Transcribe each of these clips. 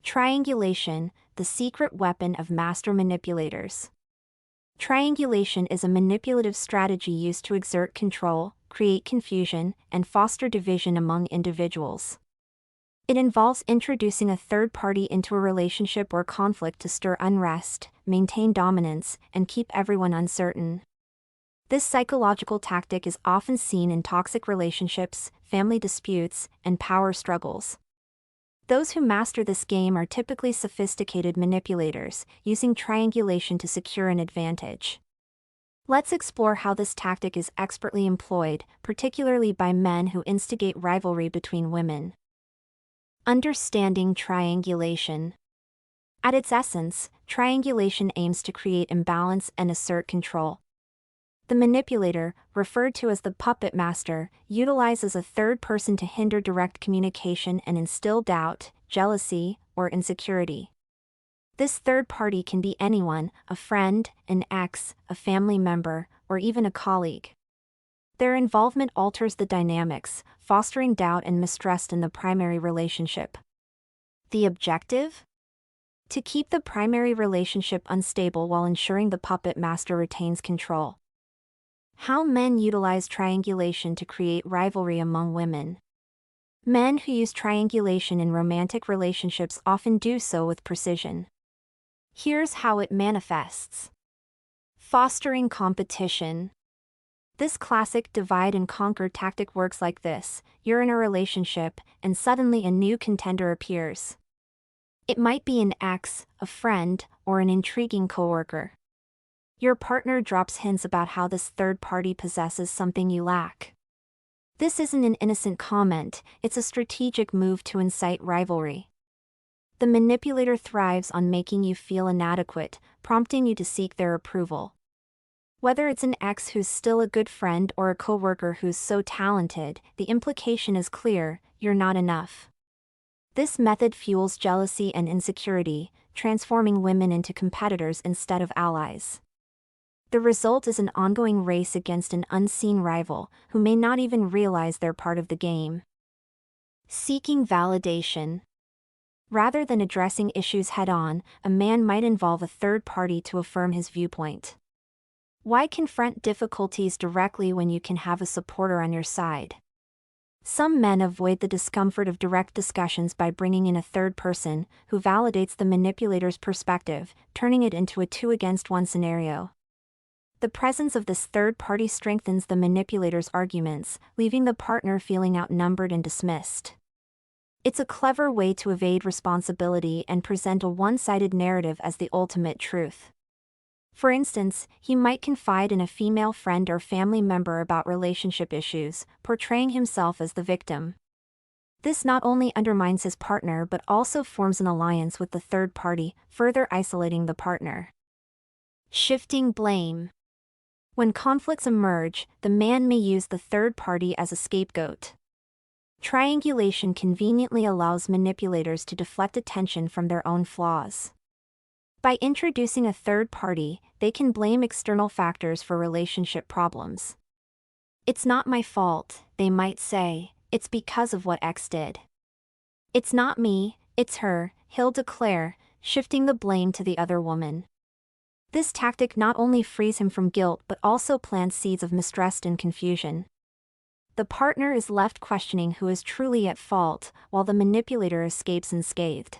Triangulation, the secret weapon of master manipulators. Triangulation is a manipulative strategy used to exert control, create confusion, and foster division among individuals. It involves introducing a third party into a relationship or conflict to stir unrest, maintain dominance, and keep everyone uncertain. This psychological tactic is often seen in toxic relationships, family disputes, and power struggles. Those who master this game are typically sophisticated manipulators, using triangulation to secure an advantage. Let's explore how this tactic is expertly employed, particularly by men who instigate rivalry between women. Understanding triangulation. At its essence, triangulation aims to create imbalance and assert control. The manipulator, referred to as the puppet master, utilizes a third person to hinder direct communication and instill doubt, jealousy, or insecurity. This third party can be anyone, a friend, an ex, a family member, or even a colleague. Their involvement alters the dynamics, fostering doubt and mistrust in the primary relationship. The objective? To keep the primary relationship unstable while ensuring the puppet master retains control. How men utilize triangulation to create rivalry among women. Men who use triangulation in romantic relationships often do so with precision. Here's how it manifests. Fostering competition. This classic divide-and-conquer tactic works like this: you're in a relationship, and suddenly a new contender appears. It might be an ex, a friend, or an intriguing coworker. Your partner drops hints about how this third party possesses something you lack. This isn't an innocent comment, it's a strategic move to incite rivalry. The manipulator thrives on making you feel inadequate, prompting you to seek their approval. Whether it's an ex who's still a good friend or a coworker who's so talented, the implication is clear: you're not enough. This method fuels jealousy and insecurity, transforming women into competitors instead of allies. The result is an ongoing race against an unseen rival, who may not even realize they're part of the game. Seeking validation. Rather than addressing issues head-on, a man might involve a third party to affirm his viewpoint. Why confront difficulties directly when you can have a supporter on your side? Some men avoid the discomfort of direct discussions by bringing in a third person, who validates the manipulator's perspective, turning it into a two-against-one scenario. The presence of this third party strengthens the manipulator's arguments, leaving the partner feeling outnumbered and dismissed. It's a clever way to evade responsibility and present a one-sided narrative as the ultimate truth. For instance, he might confide in a female friend or family member about relationship issues, portraying himself as the victim. This not only undermines his partner but also forms an alliance with the third party, further isolating the partner. Shifting blame. When conflicts emerge, the man may use the third party as a scapegoat. Triangulation conveniently allows manipulators to deflect attention from their own flaws. By introducing a third party, they can blame external factors for relationship problems. "It's not my fault," they might say, "it's because of what X did." "It's not me, it's her," he'll declare, shifting the blame to the other woman. This tactic not only frees him from guilt but also plants seeds of mistrust and confusion. The partner is left questioning who is truly at fault, while the manipulator escapes unscathed.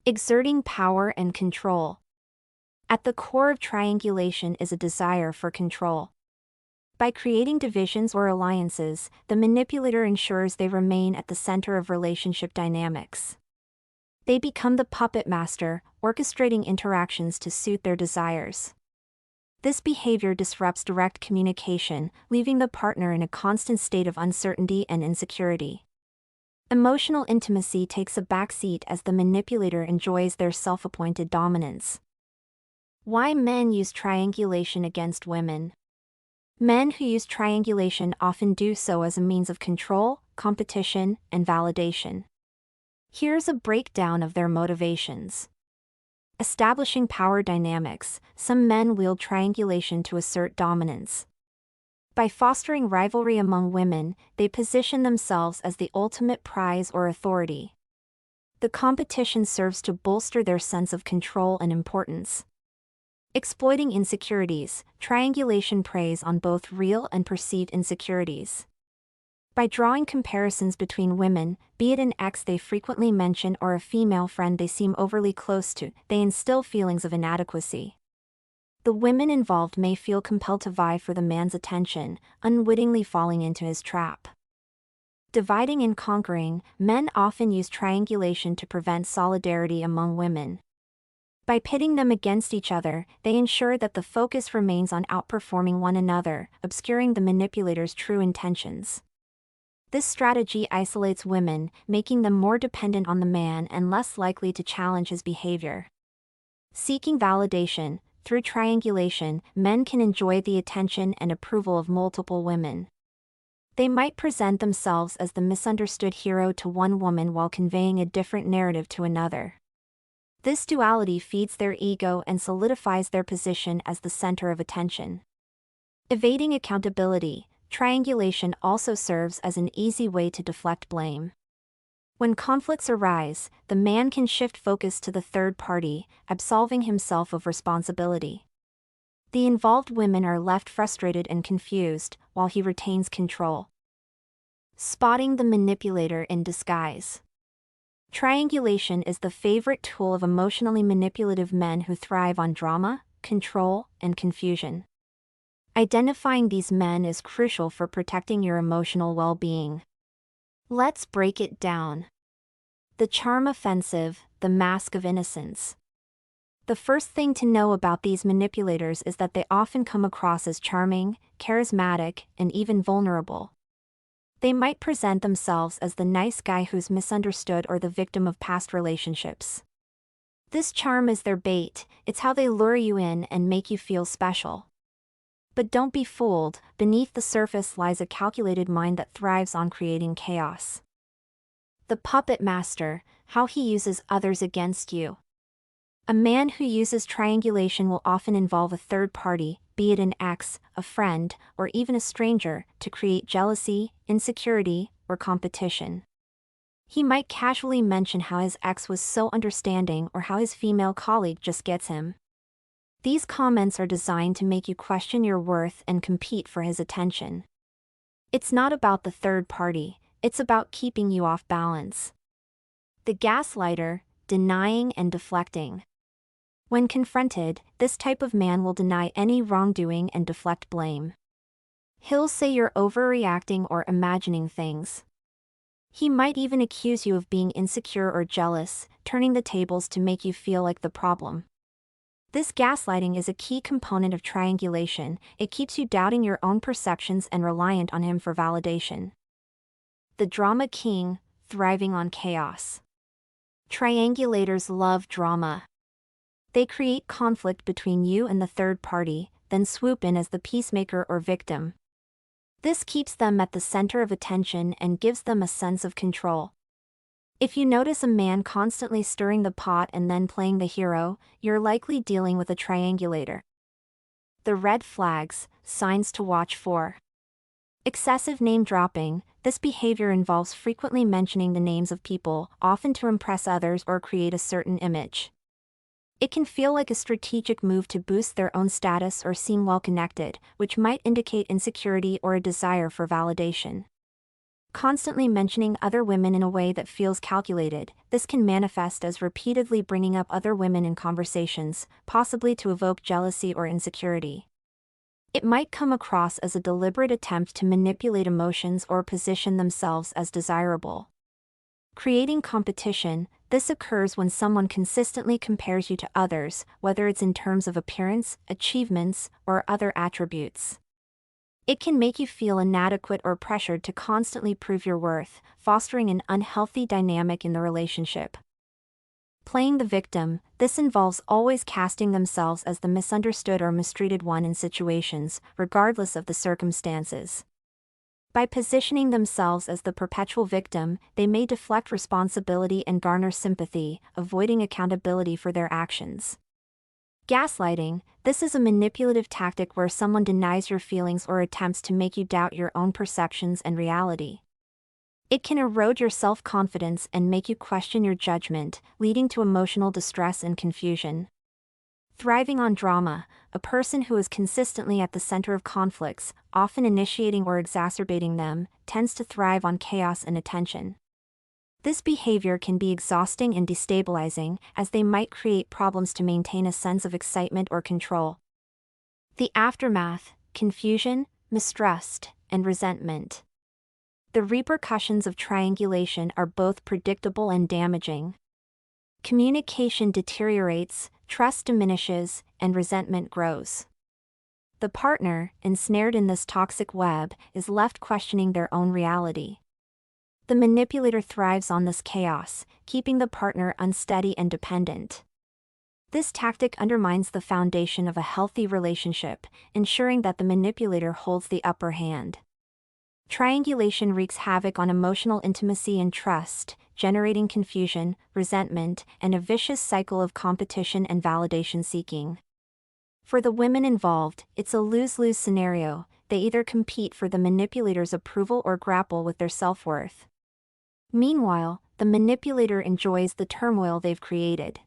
Exerting power and control. At the core of triangulation is a desire for control. By creating divisions or alliances, the manipulator ensures they remain at the center of relationship dynamics. They become the puppet master, orchestrating interactions to suit their desires. This behavior disrupts direct communication, leaving the partner in a constant state of uncertainty and insecurity. Emotional intimacy takes a backseat as the manipulator enjoys their self-appointed dominance. Why men use triangulation against women. Men who use triangulation often do so as a means of control, competition, and validation. Here's a breakdown of their motivations. Establishing power dynamics, some men wield triangulation to assert dominance. By fostering rivalry among women, they position themselves as the ultimate prize or authority. The competition serves to bolster their sense of control and importance. Exploiting insecurities, triangulation preys on both real and perceived insecurities. By drawing comparisons between women, be it an ex they frequently mention or a female friend they seem overly close to, they instill feelings of inadequacy. The women involved may feel compelled to vie for the man's attention, unwittingly falling into his trap. Dividing and conquering, men often use triangulation to prevent solidarity among women. By pitting them against each other, they ensure that the focus remains on outperforming one another, obscuring the manipulator's true intentions. This strategy isolates women, making them more dependent on the man and less likely to challenge his behavior. Seeking validation, through triangulation, men can enjoy the attention and approval of multiple women. They might present themselves as the misunderstood hero to one woman while conveying a different narrative to another. This duality feeds their ego and solidifies their position as the center of attention. Evading accountability, triangulation also serves as an easy way to deflect blame. When conflicts arise, the man can shift focus to the third party, absolving himself of responsibility. The involved women are left frustrated and confused, while he retains control. Spotting the manipulator in disguise. Triangulation is the favorite tool of emotionally manipulative men who thrive on drama, control, and confusion. Identifying these men is crucial for protecting your emotional well-being. Let's break it down. The charm offensive, the mask of innocence. The first thing to know about these manipulators is that they often come across as charming, charismatic, and even vulnerable. They might present themselves as the nice guy who's misunderstood or the victim of past relationships. This charm is their bait, it's how they lure you in and make you feel special. But don't be fooled, beneath the surface lies a calculated mind that thrives on creating chaos. The puppet master, how he uses others against you. A man who uses triangulation will often involve a third party, be it an ex, a friend, or even a stranger, to create jealousy, insecurity, or competition. He might casually mention how his ex was so understanding or how his female colleague just gets him. These comments are designed to make you question your worth and compete for his attention. It's not about the third party, it's about keeping you off balance. The gaslighter, denying and deflecting. When confronted, this type of man will deny any wrongdoing and deflect blame. He'll say you're overreacting or imagining things. He might even accuse you of being insecure or jealous, turning the tables to make you feel like the problem. This gaslighting is a key component of triangulation. It keeps you doubting your own perceptions and reliant on him for validation. The drama king, thriving on chaos. Triangulators love drama. They create conflict between you and the third party, then swoop in as the peacemaker or victim. This keeps them at the center of attention and gives them a sense of control. If you notice a man constantly stirring the pot and then playing the hero, you're likely dealing with a triangulator. The red flags, signs to watch for. Excessive name-dropping. This behavior involves frequently mentioning the names of people, often to impress others or create a certain image. It can feel like a strategic move to boost their own status or seem well-connected, which might indicate insecurity or a desire for validation. Constantly mentioning other women in a way that feels calculated, this can manifest as repeatedly bringing up other women in conversations, possibly to evoke jealousy or insecurity. It might come across as a deliberate attempt to manipulate emotions or position themselves as desirable. Creating competition. This occurs when someone consistently compares you to others, whether it's in terms of appearance, achievements, or other attributes. It can make you feel inadequate or pressured to constantly prove your worth, fostering an unhealthy dynamic in the relationship. Playing the victim. This involves always casting themselves as the misunderstood or mistreated one in situations, regardless of the circumstances. By positioning themselves as the perpetual victim, they may deflect responsibility and garner sympathy, avoiding accountability for their actions. Gaslighting. This is a manipulative tactic where someone denies your feelings or attempts to make you doubt your own perceptions and reality. It can erode your self-confidence and make you question your judgment, leading to emotional distress and confusion. Thriving on drama, a person who is consistently at the center of conflicts, often initiating or exacerbating them, tends to thrive on chaos and attention. This behavior can be exhausting and destabilizing, as they might create problems to maintain a sense of excitement or control. The aftermath: confusion, mistrust, and resentment. The repercussions of triangulation are both predictable and damaging. Communication deteriorates, trust diminishes, and resentment grows. The partner, ensnared in this toxic web, is left questioning their own reality. The manipulator thrives on this chaos, keeping the partner unsteady and dependent. This tactic undermines the foundation of a healthy relationship, ensuring that the manipulator holds the upper hand. Triangulation wreaks havoc on emotional intimacy and trust, generating confusion, resentment, and a vicious cycle of competition and validation seeking. For the women involved, it's a lose-lose scenario. They either compete for the manipulator's approval or grapple with their self-worth. Meanwhile, the manipulator enjoys the turmoil they've created.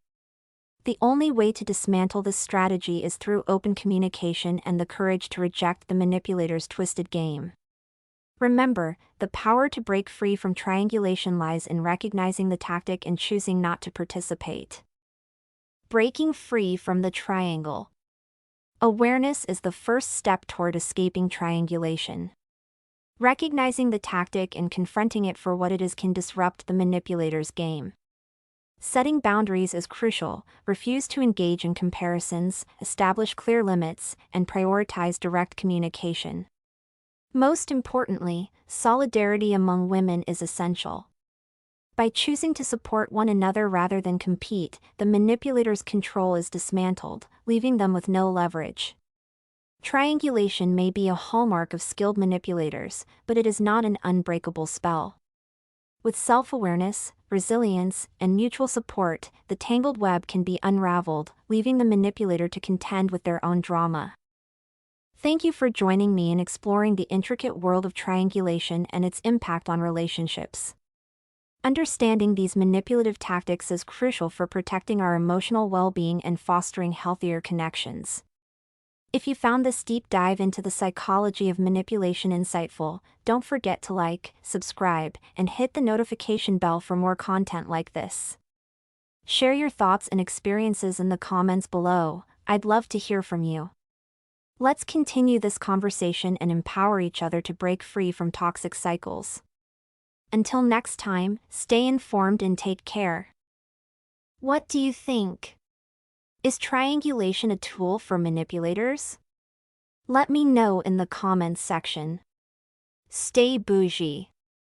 The only way to dismantle this strategy is through open communication and the courage to reject the manipulator's twisted game. Remember, the power to break free from triangulation lies in recognizing the tactic and choosing not to participate. Breaking free from the triangle. Awareness is the first step toward escaping triangulation. Recognizing the tactic and confronting it for what it is can disrupt the manipulator's game. Setting boundaries is crucial. Refuse to engage in comparisons, establish clear limits, and prioritize direct communication. Most importantly, solidarity among women is essential. By choosing to support one another rather than compete, the manipulator's control is dismantled, leaving them with no leverage. Triangulation may be a hallmark of skilled manipulators, but it is not an unbreakable spell. With self-awareness, resilience, and mutual support, the tangled web can be unraveled, leaving the manipulator to contend with their own drama. Thank you for joining me in exploring the intricate world of triangulation and its impact on relationships. Understanding these manipulative tactics is crucial for protecting our emotional well-being and fostering healthier connections. If you found this deep dive into the psychology of manipulation insightful, don't forget to like, subscribe, and hit the notification bell for more content like this. Share your thoughts and experiences in the comments below. I'd love to hear from you. Let's continue this conversation and empower each other to break free from toxic cycles. Until next time, stay informed and take care. What do you think? Is triangulation a tool for manipulators? Let me know in the comments section. Stay bougie.